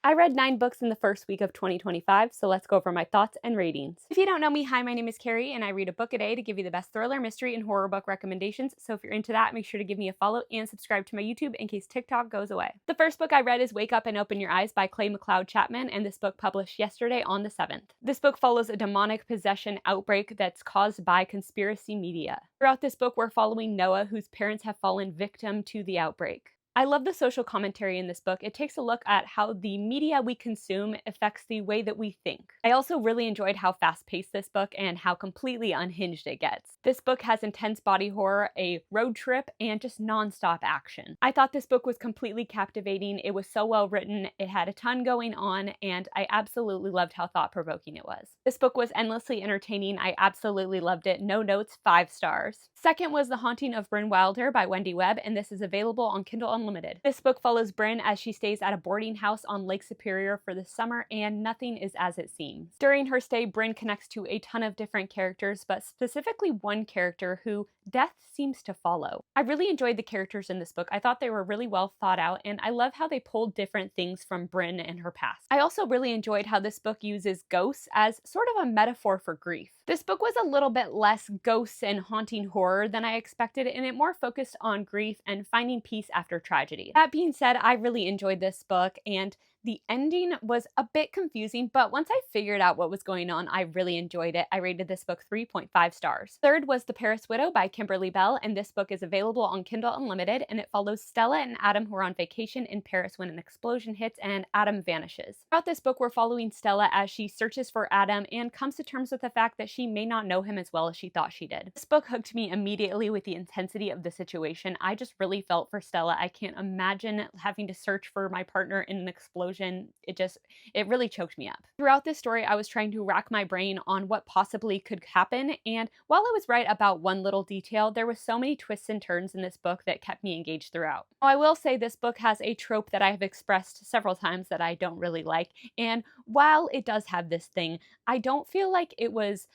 I read 9 books in the first week of 2025, so let's go over my thoughts and ratings. If you don't know me, hi, my name is Carrie, and I read a book a day to give you the best thriller, mystery, and horror book recommendations, so if you're into that, make sure to give me a follow and subscribe to my YouTube in case TikTok goes away. The first book I read is Wake Up and Open Your Eyes by McLeod Chapman, and this book published yesterday on the 7th. This book follows a demonic possession outbreak that's caused by conspiracy media. Throughout this book, we're following Noah, whose parents have fallen victim to the outbreak. I love the social commentary in this book. It takes a look at how the media we consume affects the way that we think. I also really enjoyed how fast-paced this book and how completely unhinged it gets. This book has intense body horror, a road trip, and just non-stop action. I thought this book was completely captivating. It was so well written, it had a ton going on, and I absolutely loved how thought-provoking it was. This book was endlessly entertaining. I absolutely loved it. No notes, 5 stars. Second was The Haunting of Brynn by Wendy Webb, and this is available on Kindle Unlimited. This book follows Brynn as she stays at a boarding house on Lake Superior for the summer, and nothing is as it seems. During her stay, Brynn connects to a ton of different characters, but specifically one character who death seems to follow. I really enjoyed the characters in this book. I thought they were really well thought out, and I love how they pulled different things from Brynn and her past. I also really enjoyed how this book uses ghosts as sort of a metaphor for grief. This book was a little bit less ghosts and haunting horror than I expected, and it more focused on grief and finding peace after tragedy. That being said, I really enjoyed this book, and the ending was a bit confusing, but once I figured out what was going on, I really enjoyed it. I rated this book 3.5 stars. Third was The Paris Widow by Kimberly Belle, and this book is available on Kindle Unlimited, and it follows Stella and Adam who are on vacation in Paris when an explosion hits and Adam vanishes. Throughout this book, we're following Stella as she searches for Adam and comes to terms with the fact that she may not know him as well as she thought she did. This book hooked me immediately with the intensity of the situation. I just really felt for Stella. I can't imagine having to search for my partner in an explosion. It really choked me up. Throughout this story, I was trying to rack my brain on what possibly could happen, and while I was right about one little detail, there was so many twists and turns in this book that kept me engaged throughout. Now, I will say this book has a trope that I have expressed several times that I don't really like, and while it does have this thing, I don't feel like it was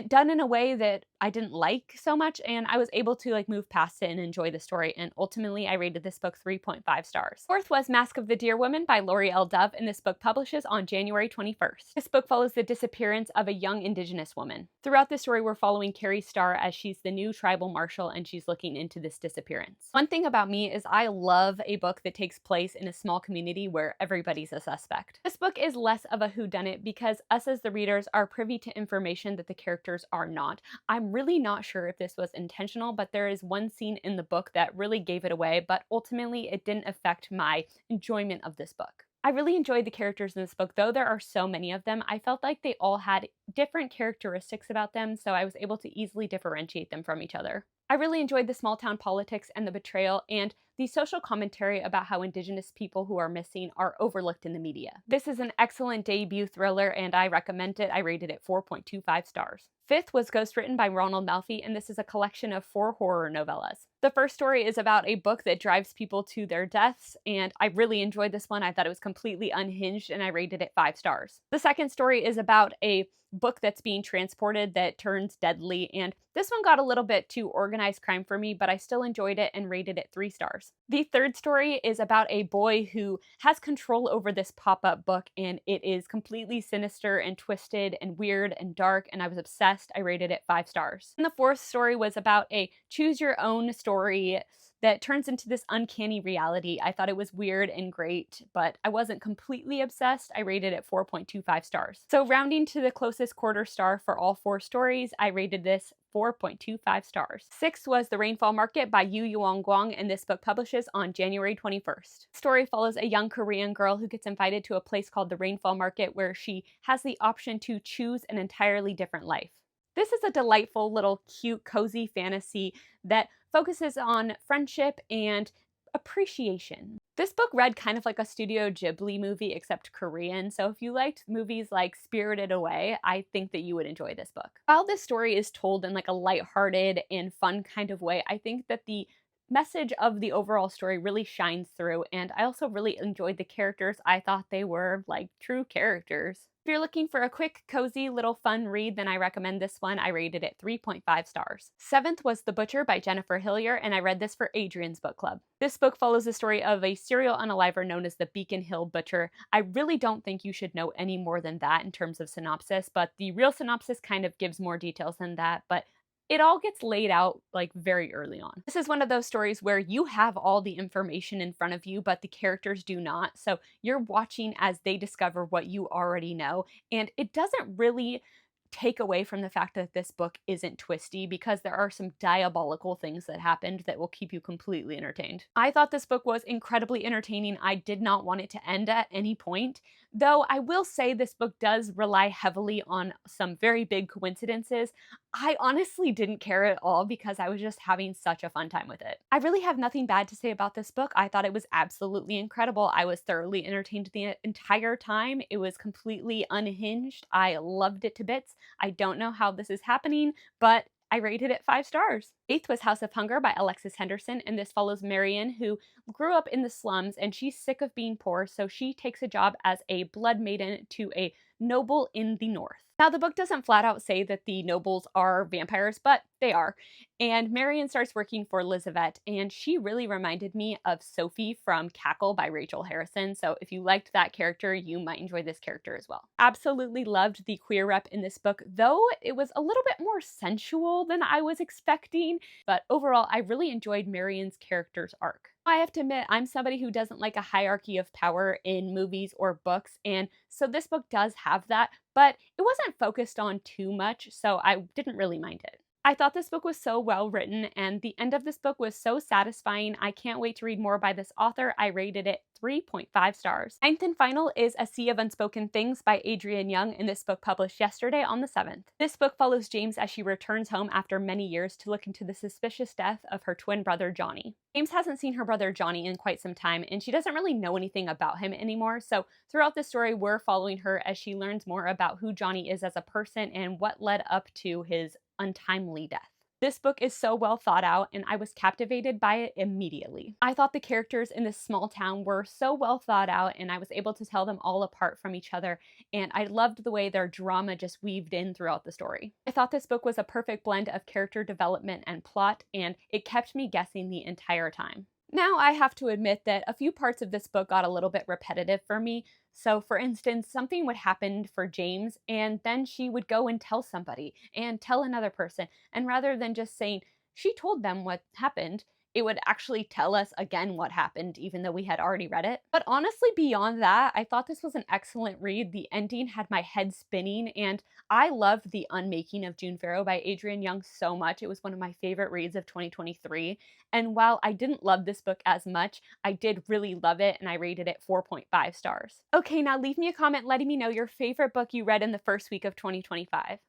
done in a way that I didn't like so much, and I was able to move past it and enjoy the story, and ultimately I rated this book 3.5 stars. Fourth was Mask of the Deer Woman by Laurie Dove, and this book publishes on January 21st. This book follows the disappearance of a young Indigenous woman. Throughout the story, we're following Carrie Starr as she's the new tribal marshal and she's looking into this disappearance. One thing about me is I love a book that takes place in a small community where everybody's a suspect. This book is less of a whodunit because us as the readers are privy to information that the characters are not. I'm really not sure if this was intentional, but there is one scene in the book that really gave it away, but ultimately it didn't affect my enjoyment of this book. I really enjoyed the characters in this book, though there are so many of them. I felt like they all had different characteristics about them, so I was able to easily differentiate them from each other. I really enjoyed the small town politics and the betrayal and the social commentary about how Indigenous people who are missing are overlooked in the media. This is an excellent debut thriller and I recommend it. I rated it 4.25 stars. Fifth was Ghostwritten by Ronald Malfi, and this is a collection of 4 horror novellas. The first story is about a book that drives people to their deaths, and I really enjoyed this one. I thought it was completely unhinged, and I rated it 5 stars. The second story is about a book that's being transported that turns deadly, and this one got a little bit too organized crime for me, but I still enjoyed it and rated it 3 stars. The third story is about a boy who has control over this pop-up book, and it is completely sinister and twisted and weird and dark, and I was obsessed. I rated it 5 stars. And the fourth story was about a choose-your-own story that turns into this uncanny reality. I thought it was weird and great, but I wasn't completely obsessed. I rated it 4.25 stars. So rounding to the closest quarter star for all 4 stories, I rated this 4.25 stars. Sixth was The Rainfall Market by Yeong-Gwang, and this book publishes on January 21st. The story follows a young Korean girl who gets invited to a place called the Rainfall Market where she has the option to choose an entirely different life. This is a delightful little cute cozy fantasy that focuses on friendship and appreciation. This book read kind of like a Studio Ghibli movie except Korean, so if you liked movies like Spirited Away, I think that you would enjoy this book. While this story is told in a lighthearted and fun kind of way, I think that the message of the overall story really shines through, and I also really enjoyed the characters. I thought they were like true characters. If you're looking for a quick, cozy, little fun read, then I recommend this one. I rated it 3.5 stars. Seventh was The Butcher by Jennifer Hillier, and I read this for Adrienne's book club. This book follows the story of a serial unaliver known as the Beacon Hill Butcher. I really don't think you should know any more than that in terms of synopsis, but the real synopsis kind of gives more details than that, but it all gets laid out like very early on. This is one of those stories where you have all the information in front of you, but the characters do not. So you're watching as they discover what you already know. And it doesn't really take away from the fact that this book isn't twisty, because there are some diabolical things that happened that will keep you completely entertained. I thought this book was incredibly entertaining. I did not want it to end at any point, though I will say this book does rely heavily on some very big coincidences. I honestly didn't care at all because I was just having such a fun time with it. I really have nothing bad to say about this book. I thought it was absolutely incredible. I was thoroughly entertained the entire time. It was completely unhinged. I loved it to bits. I don't know how this is happening, but I rated it 5 stars. Eighth was House of Hunger by Alexis Henderson, and this follows Marion, who grew up in the slums and she's sick of being poor, so she takes a job as a blood maiden to a noble in the north. Now, the book doesn't flat out say that the nobles are vampires, but they are. And Marion starts working for Elizabeth, and she really reminded me of Sophie from Cackle by Rachel Harrison. So if you liked that character, you might enjoy this character as well. Absolutely loved the queer rep in this book, though it was a little bit more sensual than I was expecting. But overall, I really enjoyed Marion's character's arc. I have to admit, I'm somebody who doesn't like a hierarchy of power in movies or books, and so this book does have that, but it wasn't focused on too much, so I didn't really mind it. I thought this book was so well written, and the end of this book was so satisfying. I can't wait to read more by this author. I rated it 3.5 stars. Ninth and final is A Sea of Unspoken Things by Adrienne Young, and this book published yesterday on the 7th. This book follows James as she returns home after many years to look into the suspicious death of her twin brother Johnny. James hasn't seen her brother Johnny in quite some time, and she doesn't really know anything about him anymore, so throughout the story we're following her as she learns more about who Johnny is as a person and what led up to his untimely death. This book is so well thought out, and I was captivated by it immediately. I thought the characters in this small town were so well thought out, and I was able to tell them all apart from each other, and I loved the way their drama just weaved in throughout the story. I thought this book was a perfect blend of character development and plot, and it kept me guessing the entire time. Now, I have to admit that a few parts of this book got a little bit repetitive for me. So, for instance, something would happen for James, and then she would go and tell somebody, and tell another person. And rather than just saying, she told them what happened, it would actually tell us again what happened, even though we had already read it. But honestly, beyond that, I thought this was an excellent read. The ending had my head spinning, and I loved The Unmaking of June Farrow by Adrienne Young so much. It was one of my favorite reads of 2023. And while I didn't love this book as much, I did really love it, and I rated it 4.5 stars. Okay, now leave me a comment letting me know your favorite book you read in the first week of 2025.